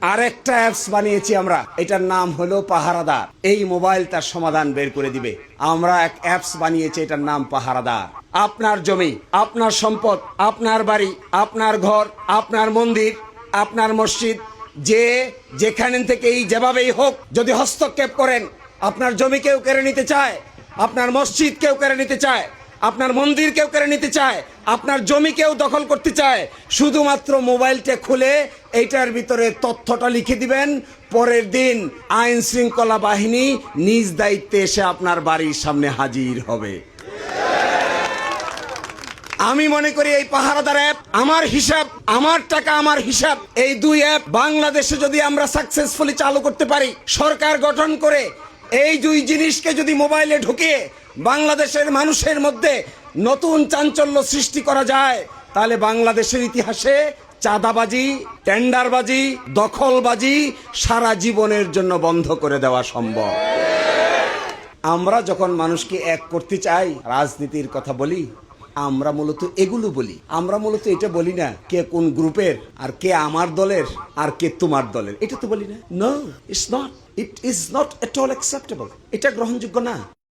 আরেকটা অ্যাপস বানিয়েছি আমরা, এটার নাম হলো পাহারাদার। এই মোবাইল তার সমাধান বের করে দিবে। আমরা এক অ্যাপস বানিয়েছি, এটার নাম পাহারাদার। আপনার জমি, আপনার সম্পদ, আপনার বাড়ি, আপনার ঘর, আপনার মন্দির, আপনার মসজিদ, যে যেখানে থেকেই যেভাবেই হোক যদি হস্তক্ষেপ করেন, আপনার জমি কেউ কেড়ে নিতে চায়, আপনার মসজিদ কেউ কেড়ে নিতে চায়, আপনার মন্দির কেউ কেড়ে নিতে চায়, আপনার জমি কেউ দখল করতে চায়, শুধুমাত্র মোবাইলটা খুলে এইটার ভিতরে তথ্যটা লিখে দিবেন। পরের দিন আইন শৃঙ্খলা বাহিনী নিজ দায়িত্বে এসে আপনার বাড়ির সামনে হাজির হবে। আমি মনে করি এই পাহারাদার অ্যাপ, আমার হিসাব, আমার টাকা আমার হিসাব, এই দুই অ্যাপ বাংলাদেশে যদি আমরা সাকসেসফুলি চালু করতে পারি, সরকার গঠন করে এই দুই জিনিসকে যদি মোবাইলে ঢুকিয়ে বাংলাদেশের মানুষের মধ্যে নতুন চাঞ্চল্য সৃষ্টি করা যায়, তাহলে বাংলাদেশের ইতিহাসে চাঁদাবাজি, টেন্ডারবাজি, দখলবাজি সারা জীবনের জন্য বন্ধ করে দেওয়া সম্ভব। আমরা যখন মানুষকে এক করতে চাই, রাজনীতির কথা বলি, আমরা মূলত এগুলো বলি। আমরা মূলত এটা বলি না কে কোন গ্রুপের, আর কে আমার দলের, আর কে তোমার দলের, এটা তো বলি না। No, it's not, it is not at all acceptable. এটা গ্রহণযোগ্য না।